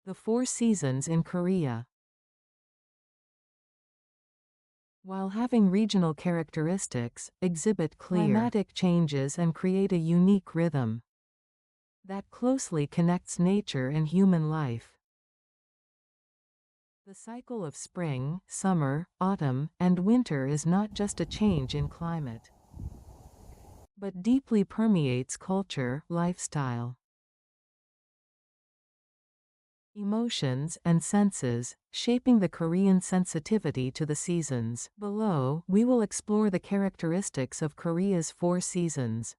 The four seasons in Korea. While having regional characteristics, exhibit clear climatic changes and create a unique rhythm that closely connects nature and human life. The cycle of spring, summer, autumn, and winter is not just a change in climate, but deeply permeates culture, lifestyle, emotions, and senses, shaping the Korean sensitivity to the seasons. Below, we will explore the characteristics of Korea's four seasons.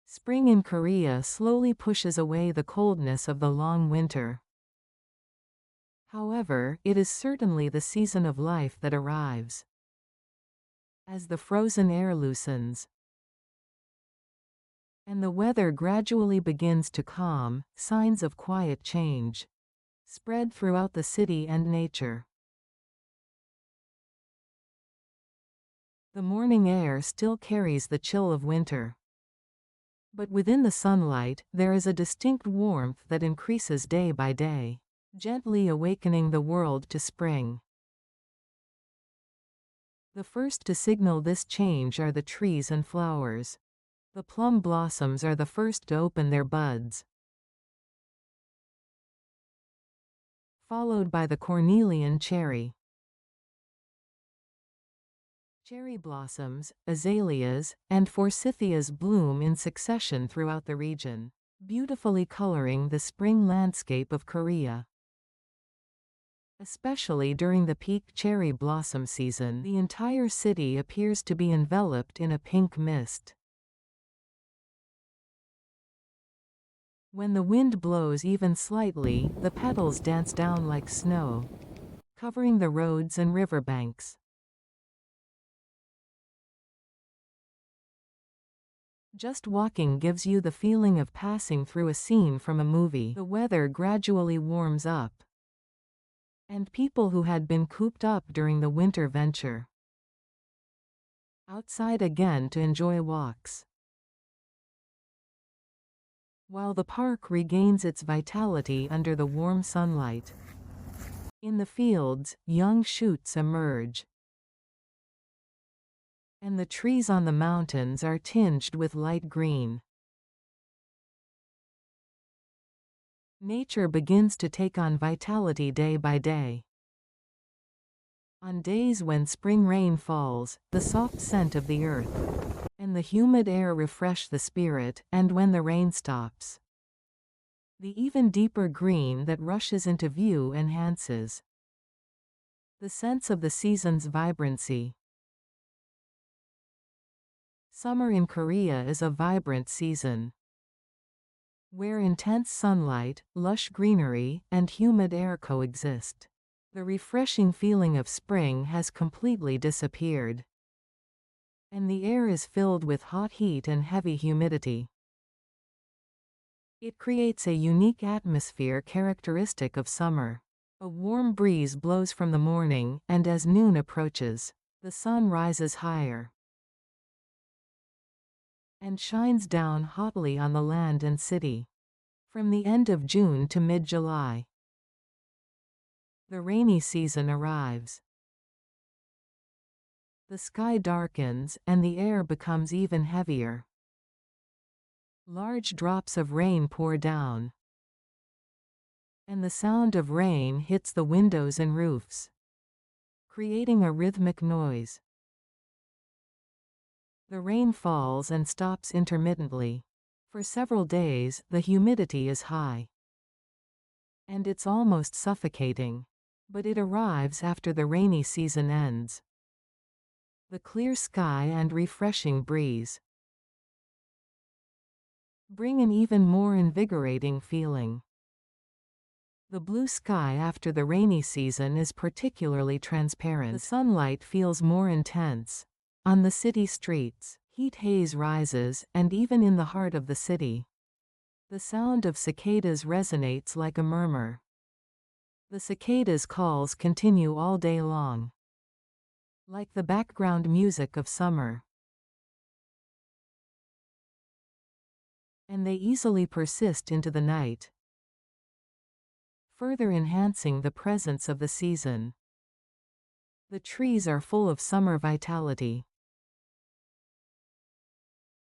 Spring in Korea slowly pushes away the coldness of the long winter. However, it is certainly the season of life that arrives as the frozen air loosens and the weather gradually begins to calm. Signs of quiet change spread throughout the city and nature. The morning air still carries the chill of winter, but within the sunlight, there is a distinct warmth that increases day by day, gently awakening the world to spring. The first to signal this change are the trees and flowers. The plum blossoms are the first to open their buds, followed by the cornelian cherry. Cherry blossoms, azaleas, and forsythias bloom in succession throughout the region, beautifully coloring the spring landscape of Korea. Especially during the peak cherry blossom season, the entire city appears to be enveloped in a pink mist. When the wind blows even slightly, the petals dance down like snow, covering the roads and riverbanks. Just walking gives you the feeling of passing through a scene from a movie. The weather gradually warms up, and people who had been cooped up during the winter venture outside again to enjoy walks, while the park regains its vitality under the warm sunlight. In the fields, young shoots emerge, and the trees on the mountains are tinged with light green. Nature begins to take on vitality day by day. On days when spring rain falls, the soft scent of the earth and the humid air refresh the spirit, and when the rain stops, the even deeper green that rushes into view enhances the sense of the season's vibrancy. Summer in Korea is a vibrant season, where intense sunlight, lush greenery, and humid air coexist. The refreshing feeling of spring has completely disappeared, and the air is filled with hot heat and heavy humidity. It creates a unique atmosphere characteristic of summer. A warm breeze blows from the morning, and as noon approaches, the sun rises higher and shines down hotly on the land and city. From the end of June to mid-July, the rainy season arrives. The sky darkens, and the air becomes even heavier. Large drops of rain pour down, and the sound of rain hits the windows and roofs, creating a rhythmic noise. The rain falls and stops intermittently. For several days, the humidity is high, and it's almost suffocating. But it arrives after the rainy season ends. The clear sky and refreshing breeze bring an even more invigorating feeling. The blue sky after the rainy season is particularly transparent. The sunlight feels more intense. On the city streets, heat haze rises, and even in the heart of the city, the sound of cicadas resonates like a murmur. The cicadas' calls continue all day long, like the background music of summer, and they easily persist into the night. further enhancing the presence of the season. The trees are full of summer vitality,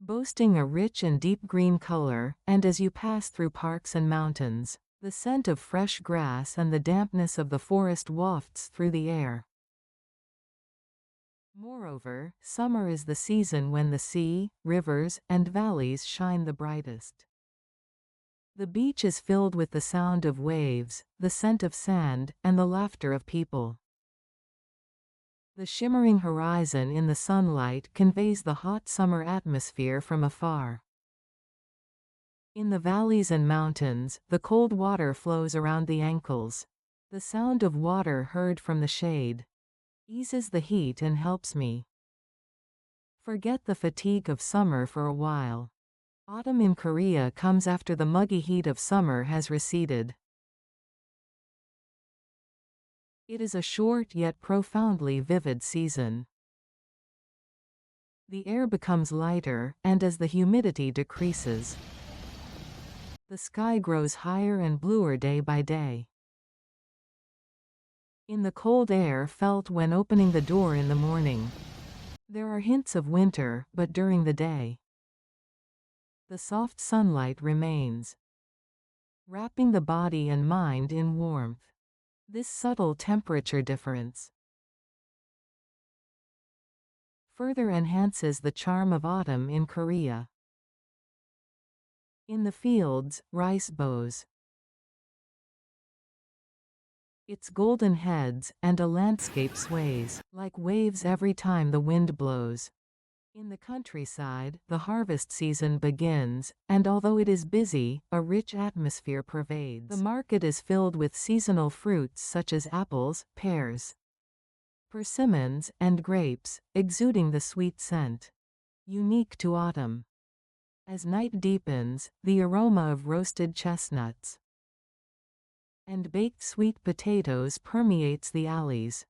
boasting a rich and deep green color, and as you pass through parks and mountains, the scent of fresh grass and the dampness of the forest wafts through the air. Moreover, summer is the season when the sea, rivers, and valleys shine the brightest. The beach is filled with the sound of waves, the scent of sand, and the laughter of people. The shimmering horizon in the sunlight conveys the hot summer atmosphere from afar. In the valleys and mountains, the cold water flows around the ankles. The sound of water heard from the shade eases the heat and helps me forget the fatigue of summer for a while. Autumn in Korea comes after the muggy heat of summer has receded. It is a short yet profoundly vivid season. The air becomes lighter, and as the humidity decreases, the sky grows higher and bluer day by day. In the cold air felt when opening the door in the morning, there are hints of winter, but during the day, the soft sunlight remains, wrapping the body and mind in warmth. This subtle temperature difference further enhances the charm of autumn in Korea. In the fields, rice bows its golden heads, and a landscape sways like waves every time the wind blows. In the countryside, the harvest season begins, and although it is busy, a rich atmosphere pervades. The market is filled with seasonal fruits such as apples, pears, persimmons, and grapes, exuding the sweet scent unique to autumn. As night deepens, the aroma of roasted chestnuts and baked sweet potatoes permeates the alleys,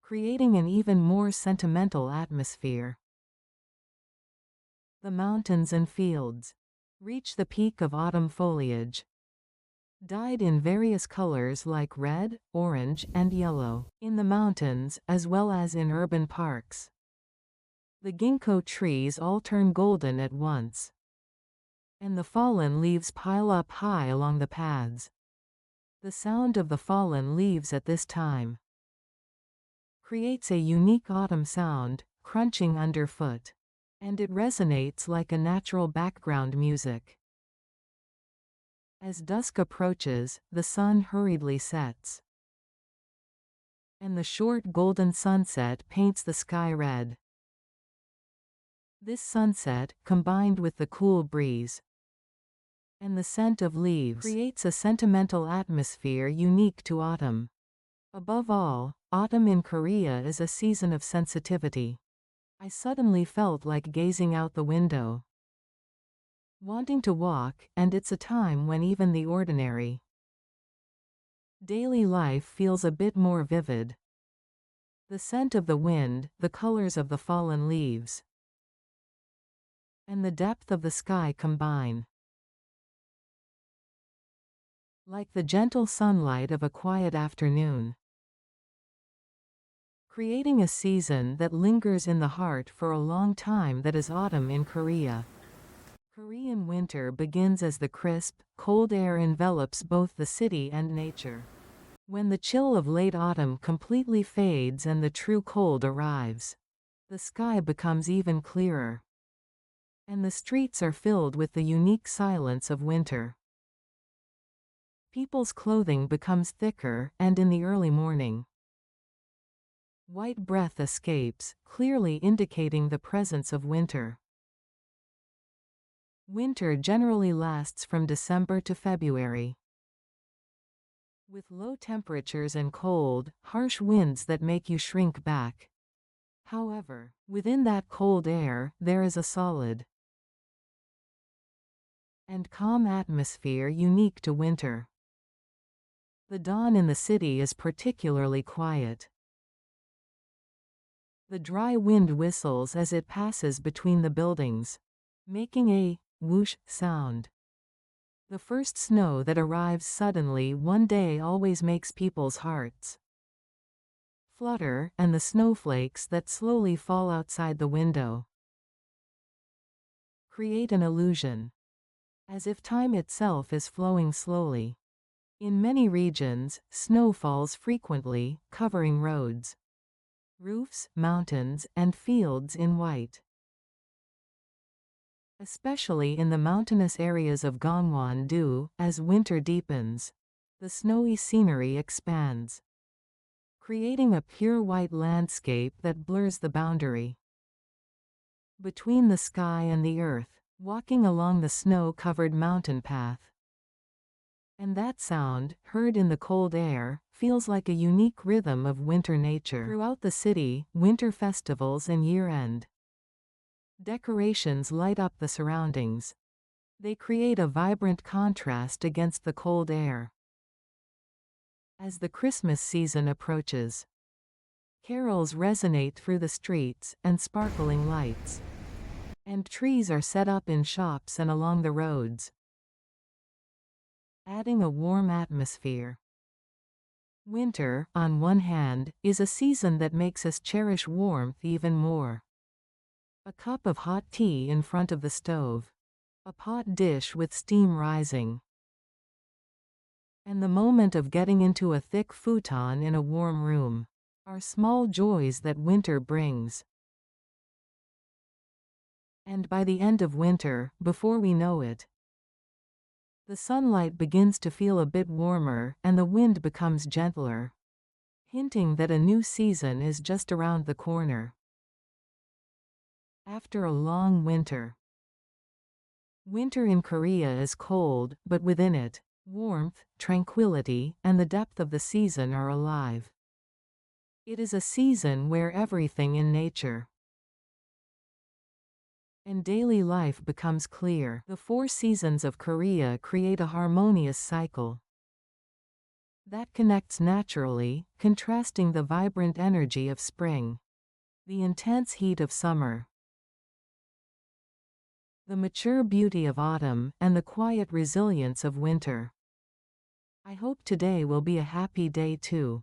creating an even more sentimental atmosphere. The mountains and fields reach the peak of autumn foliage, dyed in various colors like red, orange, and yellow. In the mountains, as well as in urban parks, the ginkgo trees all turn golden at once, and the fallen leaves pile up high along the paths. The sound of the fallen leaves at this time creates a unique autumn sound, crunching underfoot, and it resonates like a natural background music. As dusk approaches, the sun hurriedly sets, and the short golden sunset paints the sky red. This sunset, combined with the cool breeze and the scent of leaves, creates a sentimental atmosphere unique to autumn. Above all, autumn in Korea is a season of sensitivity. I suddenly felt like gazing out the window, wanting to walk, and it's a time when even the ordinary daily life feels a bit more vivid. The scent of the wind, the colors of the fallen leaves, and the depth of the sky combine like the gentle sunlight of a quiet afternoon, creating a season that lingers in the heart for a long time. That is autumn in Korea. Korean winter begins as the crisp, cold air envelops both the city and nature. When the chill of late autumn completely fades and the true cold arrives, the sky becomes even clearer, and the streets are filled with the unique silence of winter. People's clothing becomes thicker, and in the early morning, white breath escapes, clearly indicating the presence of winter. Winter generally lasts from December to February, with low temperatures and cold, harsh winds that make you shrink back. However, within that cold air, there is a solid and calm atmosphere unique to winter. The dawn in the city is particularly quiet. The dry wind whistles as it passes between the buildings, making a whoosh sound. The first snow that arrives suddenly one day always makes people's hearts flutter, and the snowflakes that slowly fall outside the window create an illusion, as if time itself is flowing slowly. In many regions, snow falls frequently, covering roads, roofs, mountains, and fields in white. Especially in the mountainous areas of Gangwon-do, as winter deepens, the snowy scenery expands, creating a pure white landscape that blurs the boundary between the sky and the earth, walking along the snow-covered mountain path. And that sound, heard in the cold air, feels like a unique rhythm of winter nature. Throughout the city, winter festivals and year-end decorations light up the surroundings. They create a vibrant contrast against the cold air. As the Christmas season approaches, carols resonate through the streets and sparkling lights, and trees are set up in shops and along the roads, adding a warm atmosphere. Winter, on one hand, is a season that makes us cherish warmth even more. A cup of hot tea in front of the stove, a pot dish with steam rising, and the moment of getting into a thick futon in a warm room are small joys that winter brings. And by the end of winter, before we know it, the sunlight begins to feel a bit warmer and the wind becomes gentler, hinting that a new season is just around the corner. After a long winter. Winter in Korea is cold, but within it, warmth, tranquility, and the depth of the season are alive. It is a season where everything in nature and daily life becomes clear. The four seasons of Korea create a harmonious cycle that connects naturally, contrasting the vibrant energy of spring, the intense heat of summer, the mature beauty of autumn, and the quiet resilience of winter. I hope today will be a happy day too.